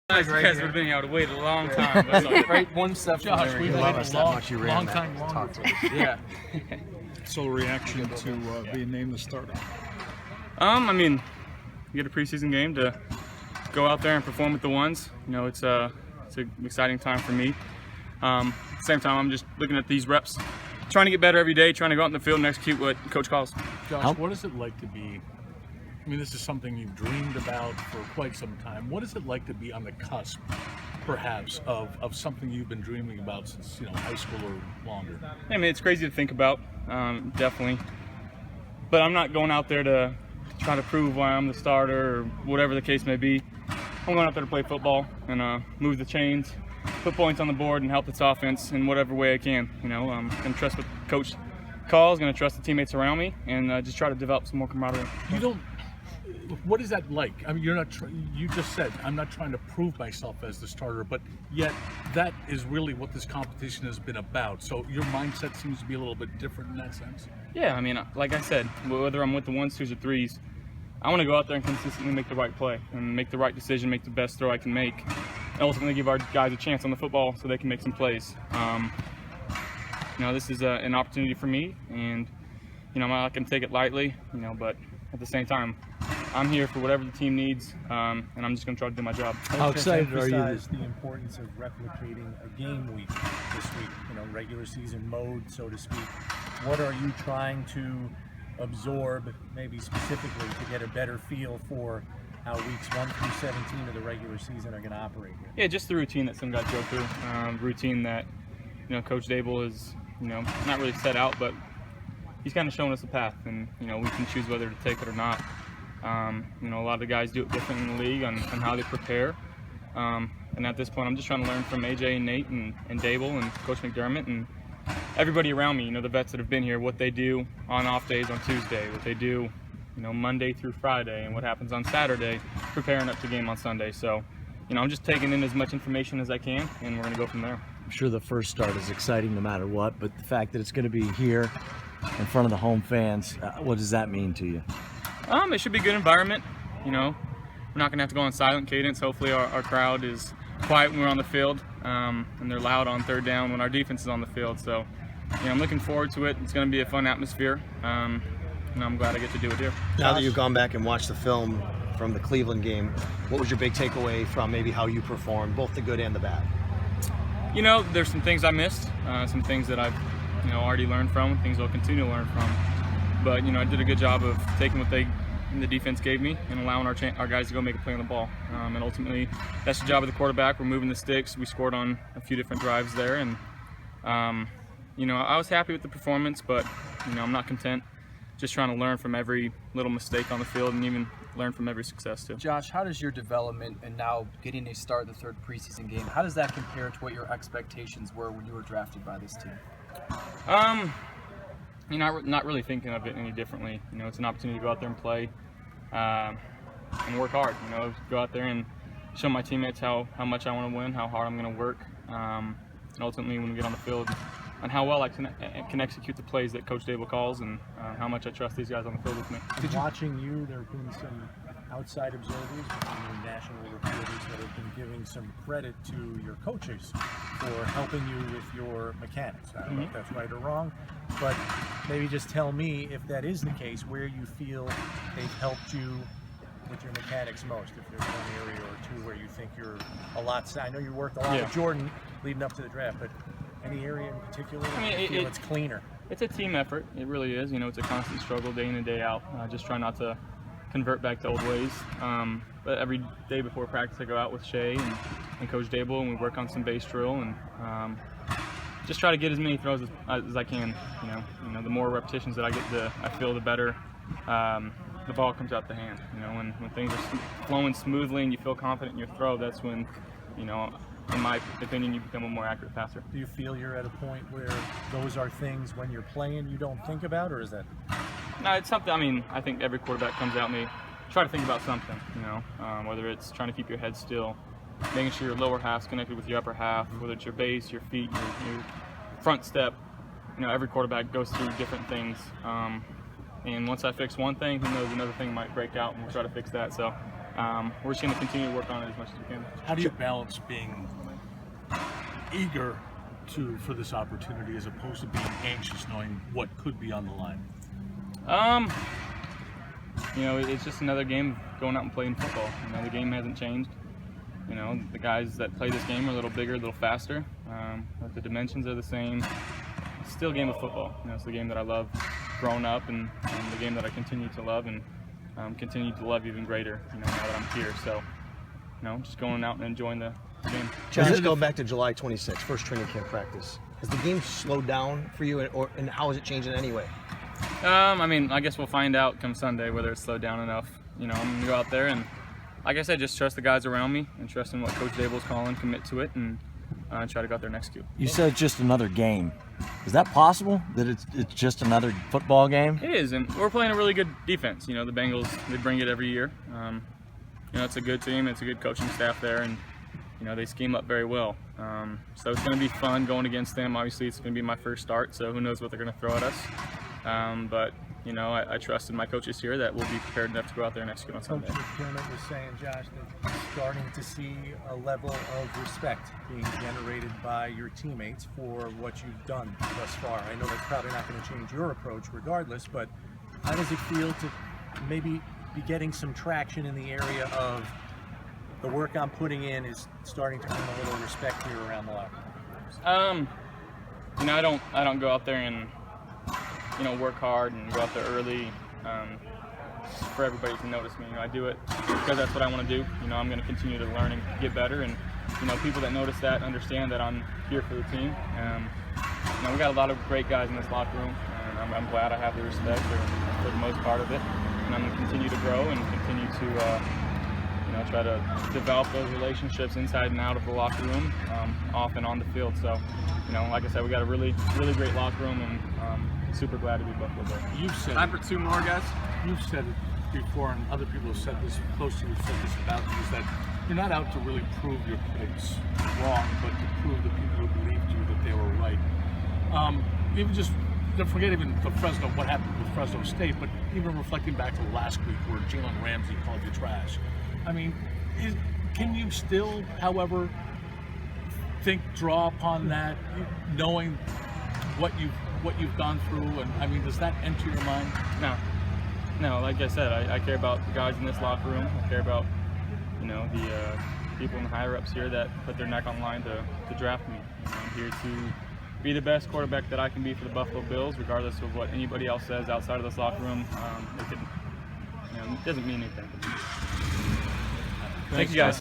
You guys would have been able to wait a long time. But Right, one step. Josh, we've love waited us a that long, much you ran long that time longer. talk to us. yeah. So reaction to being named the starter? I mean, you get a preseason game to go out there and perform with the ones. You know, it's an exciting time for me. At the same time, I'm just looking at these reps, trying to get better every day, trying to go out in the field and execute what coach calls. Josh, what is it like to be, I mean, this is something you've dreamed about for quite some time. What is it like to be on the cusp, perhaps, of something you've been dreaming about since, high school or longer? I mean, it's crazy to think about, definitely. But I'm not going out there to try to prove why I'm the starter or whatever the case may be. I'm going out there to play football and move the chains, put points on the board, and help this offense in whatever way I can. I'm going to trust what coach calls, going to trust the teammates around me, and just try to develop some more camaraderie. What is that like? I mean, you just said, I'm not trying to prove myself as the starter, but yet that is really what this competition has been about. So your mindset seems to be a little bit different in that sense. Yeah, I mean, like I said, whether I'm with the ones, twos, or threes, I want to go out there and consistently make the right play and make the right decision, make the best throw I can make, and ultimately give our guys a chance on the football so they can make some plays. This is an opportunity for me, and I'm not going to take it lightly, but at the same time, I'm here for whatever the team needs, and I'm just going to try to do my job. How excited are you? The importance of replicating a game week this week, regular season mode, so to speak. What are you trying to absorb, maybe specifically, to get a better feel for how weeks 1 through 17 of the regular season are going to operate here? Yeah, just the routine that some guys go through. Routine that, Coach Dable is, not really set out, but he's kind of showing us the path, and we can choose whether to take it or not. A lot of the guys do it different in the league on how they prepare. And at this point, I'm just trying to learn from AJ and Nate and Dable and Coach McDermott and everybody around me, the vets that have been here, what they do on off days on Tuesday, what they do, Monday through Friday, and what happens on Saturday, preparing up to game on Sunday. So, I'm just taking in as much information as I can, and we're going to go from there. I'm sure the first start is exciting no matter what, but the fact that it's going to be here in front of the home fans, what does that mean to you? It should be a good environment. We're not going to have to go on silent cadence. Hopefully our crowd is quiet when we're on the field, and they're loud on third down when our defense is on the field. So, I'm looking forward to it. It's going to be a fun atmosphere, and I'm glad I get to do it here. Now that you've gone back and watched the film from the Cleveland game, what was your big takeaway from maybe how you performed, both the good and the bad? There's some things I missed, some things that I've already learned from, things I'll continue to learn from. But I did a good job of taking what the defense gave me and allowing our guys to go make a play on the ball. And ultimately, that's the job of the quarterback. We're moving the sticks. We scored on a few different drives there, and I was happy with the performance, but I'm not content. Just trying to learn from every little mistake on the field and even learn from every success too. Josh, how does your development and now getting a start in the third preseason game, how does that compare to what your expectations were when you were drafted by this team? Not really thinking of it any differently. It's an opportunity to go out there and play and work hard. Go out there and show my teammates how much I want to win, how hard I'm going to work, and ultimately when we get on the field, and how well I can execute the plays that Coach Dable calls, and how much I trust these guys on the field with me. Watching you, there have been some outside observers, national reporters that have been giving some credit to your coaches for helping you with your mechanics. I don't know if that's right or wrong, but maybe just tell me, if that is the case, where you feel they've helped you with your mechanics most. If there's one area or two where you think you're a lot. I know you worked a lot with Jordan leading up to the draft, but any area in particular you feel it's cleaner? It's a team effort. It really is. It's a constant struggle day in and day out. Just try not to convert back to old ways. But every day before practice, I go out with Shay and Coach Dable, and we work on some base drill and just try to get as many throws as I can. The more repetitions that I get, I feel the better the ball comes out the hand. When things are flowing smoothly and you feel confident in your throw, that's when, in my opinion, you become a more accurate passer. Do you feel you're at a point where those are things when you're playing you don't think about, or is that? No, it's something. I think every quarterback comes out me try to think about something. Whether it's trying to keep your head still, making sure your lower half's connected with your upper half, whether it's your base, your feet, your front step. Every quarterback goes through different things. And once I fix one thing, who knows, another thing might break out, and we'll try to fix that. So we're just going to continue to work on it as much as we can. How do you balance being eager for this opportunity as opposed to being anxious, knowing what could be on the line? You know, it's just another game going out and playing football. You know, the game hasn't changed. You know, the guys that play this game are a little bigger, a little faster, but the dimensions are the same. It's still a game of football. You know, it's the game that I love growing up, and the game that I continue to love and continue to love even greater, you know, now that I'm here. So, you know, just going out and enjoying the game. Josh, let's go back to July 26th, first training camp practice. Has the game slowed down for you, and how is it changing anyway? I mean, I guess we'll find out come Sunday whether it's slowed down enough. You know, I'm going to go out there and, like I said, just trust the guys around me and trust in what Coach Dable's calling, commit to it, and try to go out there and execute. You said just another game. Is that possible, that it's just another football game? It is, and we're playing a really good defense. You know, the Bengals, they bring it every year. You know, it's a good team, it's a good coaching staff there, and, you know, they scheme up very well. So it's going to be fun going against them. Obviously, it's going to be my first start, so who knows what they're going to throw at us. But, you know, I trust in my coaches here that we'll be prepared enough to go out there and execute on Sunday. Coach McDermott was saying, Josh, that he's starting to see a level of respect being generated by your teammates for what you've done thus far. I know that's probably not going to change your approach regardless, but how does it feel to maybe be getting some traction in the area of the work I'm putting in is starting to earn a little respect here around the locker room? You know, I don't go out there and, you know, work hard and go out there early for everybody to notice me. You know, I do it because that's what I want to do. You know, I'm going to continue to learn and get better, and, you know, people that notice that understand that I'm here for the team. You know, we got a lot of great guys in this locker room, and I'm glad I have the respect for the most part of it, and I'm going to continue to grow and continue to you know, try to develop those relationships inside and out of the locker room, off and on the field. So, you know, like I said, we got a really great locker room, and super glad to be Buffalo Bills. You've said Time for two more, guys. You've said it before, and other people have said this, close to you have said this about you, is that you're not out to really prove your critics wrong, but to prove the people who believed you that they were right. Even just, don't forget even the Fresno, what happened with Fresno State, but even reflecting back to last week where Jalen Ramsey called you trash. I mean, can you still, however, draw upon that, knowing what you've gone through, and I mean, does that enter your mind? No. Like I said, I care about the guys in this locker room. I care about, you know, the people in the higher ups here that put their neck on the line to draft me. You know, I'm here to be the best quarterback that I can be for the Buffalo Bills, regardless of what anybody else says outside of this locker room. It doesn't mean anything to me. Thank you, guys.